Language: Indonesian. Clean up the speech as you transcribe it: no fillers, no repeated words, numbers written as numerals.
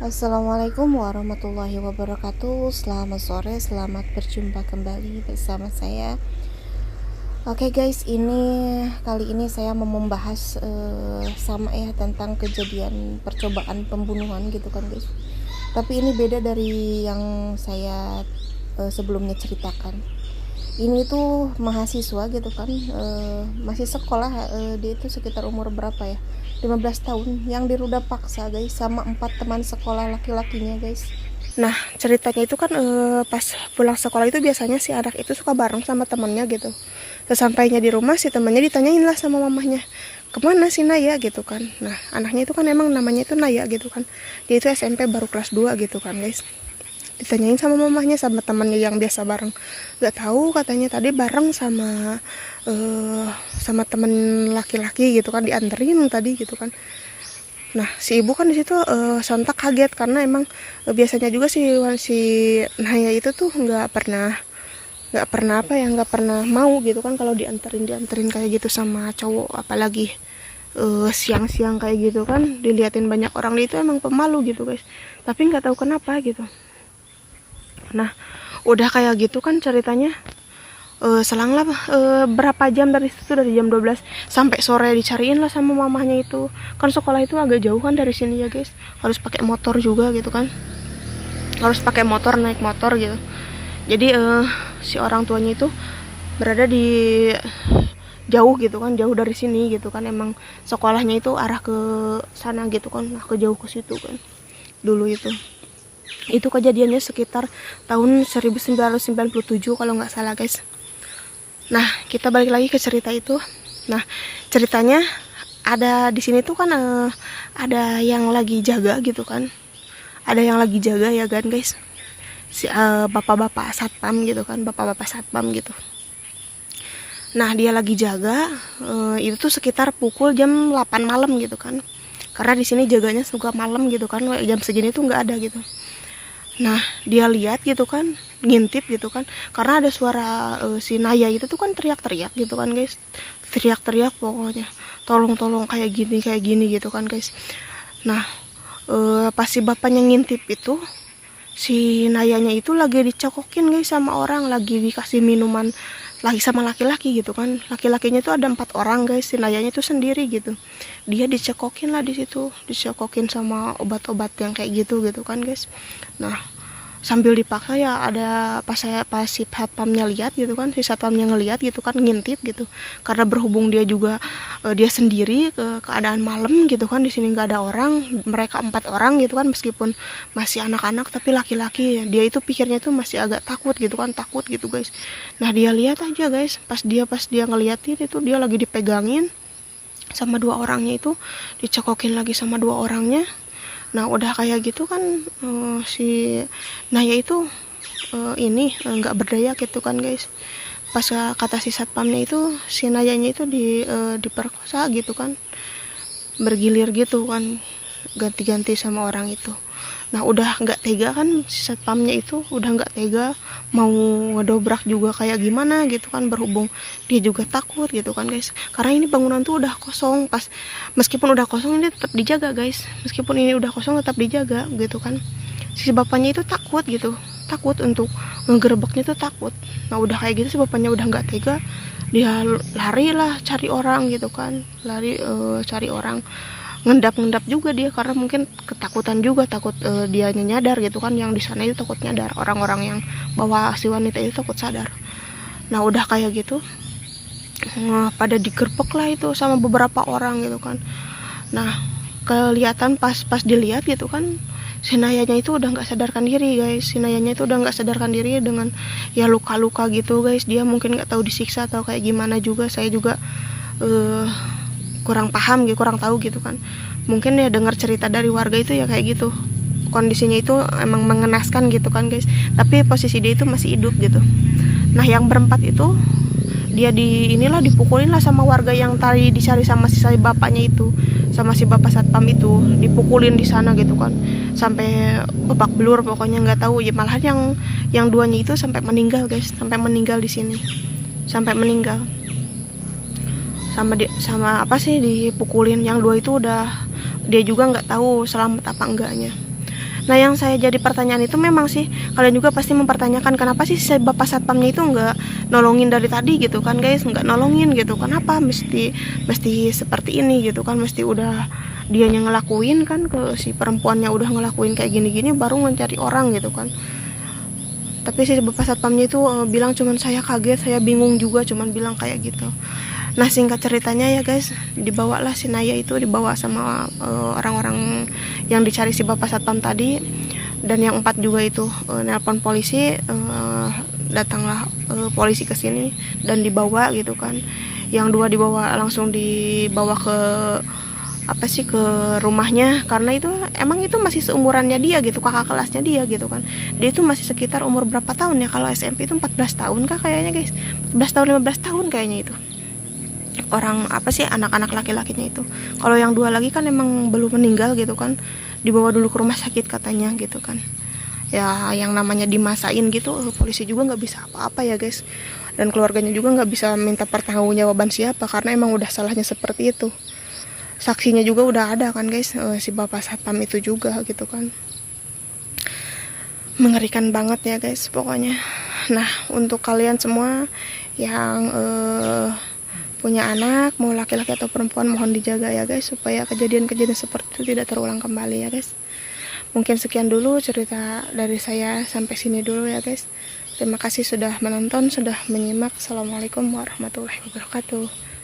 Assalamualaikum warahmatullahi wabarakatuh. Selamat sore, selamat berjumpa kembali bersama saya. Oke guys, kali ini saya mau membahas sama ya tentang kejadian percobaan pembunuhan gitu kan guys. Tapi ini beda dari yang saya sebelumnya ceritakan. Ini tuh mahasiswa gitu kan, masih sekolah, dia itu sekitar umur berapa ya, 15 tahun, yang diruda paksa guys sama 4 teman sekolah laki-lakinya guys. Nah ceritanya itu kan pas pulang sekolah itu biasanya si anak itu suka bareng sama temennya gitu. Sesampainya di rumah si temannya ditanyain lah sama mamahnya, kemana si Naya gitu kan. Nah anaknya itu kan emang namanya itu Naya gitu kan, dia itu SMP baru kelas 2 gitu kan guys. Ditanyain sama mamahnya sama temannya yang biasa bareng, nggak tahu katanya tadi bareng sama temen laki-laki gitu kan, dianterin tadi gitu kan. Nah si ibu kan di situ sontak kaget karena emang biasanya juga si Naya itu tuh nggak pernah mau gitu kan kalau dianterin kayak gitu sama cowok, apalagi siang-siang kayak gitu kan diliatin banyak orang. Dia itu emang pemalu gitu guys, tapi nggak tahu kenapa gitu. Nah udah kayak gitu kan ceritanya, selanglah berapa jam dari situ, dari jam 12 sampai sore dicariin lah sama mamahnya. Itu kan sekolah itu agak jauh kan dari sini ya guys, harus pakai motor juga gitu kan, harus pakai motor, naik motor gitu. Jadi si orang tuanya itu berada di jauh gitu kan, jauh dari sini gitu kan, emang sekolahnya itu arah ke sana gitu kan, ke jauh ke situ kan dulu. Itu kejadiannya sekitar tahun 1997 kalau nggak salah guys. Nah kita balik lagi ke cerita itu. Nah ceritanya ada di sini tuh kan ada yang lagi jaga gitu kan, ada yang lagi jaga ya kan guys, si bapak-bapak satpam gitu kan, bapak-bapak satpam gitu. Nah dia lagi jaga, itu tuh sekitar pukul jam 8 malam gitu kan, karena di sini jaganya suka malam gitu kan, jam segini tuh nggak ada gitu. Nah dia lihat gitu kan, ngintip gitu kan, karena ada suara si Naya itu tuh kan teriak-teriak gitu kan guys, teriak-teriak pokoknya, tolong-tolong kayak gini gitu kan guys. Nah pas si bapaknya ngintip itu, si Nayanya itu lagi dicokokin guys sama orang, lagi dikasih minuman lagi sama laki-laki gitu kan. Laki-lakinya tuh ada 4 orang guys, si Nayanya tuh sendiri gitu, dia dicekokin lah di situ, dicekokin sama obat-obat yang kayak gitu kan guys. Nah sambil dipaksa ya, ada pas si satpamnya lihat gitu kan, si satpamnya ngelihat gitu kan, ngintip gitu, karena berhubung dia juga dia sendiri ke keadaan malam gitu kan, di sini nggak ada orang, mereka 4 orang gitu kan, meskipun masih anak-anak tapi laki-laki, dia itu pikirnya tuh masih agak takut gitu kan, takut gitu guys. Nah dia lihat aja guys, pas dia ngeliatin itu, dia lagi dipegangin sama 2 orangnya itu, dicekokin lagi sama 2 orangnya. Nah udah kayak gitu kan, si Naya itu nggak berdaya gitu kan guys. Pas kata si satpamnya itu, si Nayanya itu diperkosa gitu kan, bergilir gitu kan, ganti-ganti sama orang itu. Nah udah nggak tega kan, si satpamnya itu udah nggak tega, mau ngedobrak juga kayak gimana gitu kan, berhubung dia juga takut gitu kan guys, karena ini bangunan tuh udah kosong. Meskipun udah kosong ini tetap dijaga guys, meskipun ini udah kosong tetap dijaga gitu kan. Si bapaknya itu takut gitu, takut untuk ngegerebeknya tuh takut. Nah udah kayak gitu si bapaknya udah nggak tega, dia lari lah cari orang gitu kan, lari cari orang, ngendap juga dia karena mungkin ketakutan juga, takut dia nyadar gitu kan, yang di sana itu takut nyadar, orang-orang yang bawa si wanita itu takut sadar. Nah udah kayak gitu, pada digerbek lah itu sama beberapa orang gitu kan. Nah kelihatan pas dilihat gitu kan, si Nayanya itu udah nggak sadarkan diri guys, si Nayanya itu udah nggak sadarkan diri dengan ya luka-luka gitu guys. Dia mungkin nggak tahu disiksa atau kayak gimana juga, saya juga kurang paham gitu, kurang tahu gitu kan. Mungkin ya dengar cerita dari warga itu ya kayak gitu, kondisinya itu emang mengenaskan gitu kan guys, tapi posisi dia itu masih hidup gitu. Nah yang berempat itu, dia dipukulin lah sama warga yang tadi dicari sama si bapaknya itu, sama si bapak satpam itu, dipukulin di sana gitu kan, sampai babak belur pokoknya, nggak tahu ya. Malahan yang duanya itu sampai meninggal guys, sampai meninggal di sini, sampai meninggal sama apa sih, dipukulin. Yang 2 itu udah, dia juga nggak tahu selamat apa enggaknya. Nah, yang saya jadi pertanyaan itu memang sih kalian juga pasti mempertanyakan kenapa sih Bapak Satpamnya itu nggak nolongin dari tadi gitu kan guys, nggak nolongin gitu, kenapa mesti mesti seperti ini gitu kan, mesti udah dianya ngelakuin kan, ke si perempuannya udah ngelakuin kayak gini-gini baru mencari orang gitu kan. Tapi si Bapak Satpamnya itu bilang cuman saya kaget, saya bingung juga, cuman bilang kayak gitu. Nah, singkat ceritanya ya guys, dibawalah si Naya itu, dibawa sama orang-orang yang dicari si Bapak Satpam tadi. Dan yang 4 juga itu nelpon polisi, datanglah polisi ke sini dan dibawa gitu kan. Yang 2 dibawa langsung dibawa ke apa sih, ke rumahnya, karena itu emang itu masih seumurannya dia gitu, kakak kelasnya dia gitu kan. Dia itu masih sekitar umur berapa tahun ya, kalau SMP itu 14 tahun kah kayaknya guys, 14 tahun 15 tahun kayaknya itu orang apa sih, anak-anak laki-lakinya itu. Kalau yang 2 lagi kan emang belum meninggal gitu kan, dibawa dulu ke rumah sakit katanya gitu kan. Ya yang namanya dimasain gitu, polisi juga nggak bisa apa-apa ya guys, dan keluarganya juga nggak bisa minta pertanggungjawaban siapa, karena emang udah salahnya seperti itu. Saksinya juga udah ada kan guys, si Bapak Satpam itu juga gitu kan. Mengerikan banget ya guys pokoknya. Nah, untuk kalian semua yang punya anak, mau laki-laki atau perempuan, mohon dijaga ya guys, supaya kejadian-kejadian seperti itu tidak terulang kembali ya guys. Mungkin sekian dulu cerita dari saya, sampai sini dulu ya guys. Terima kasih sudah menonton, sudah menyimak. Assalamualaikum warahmatullahi wabarakatuh.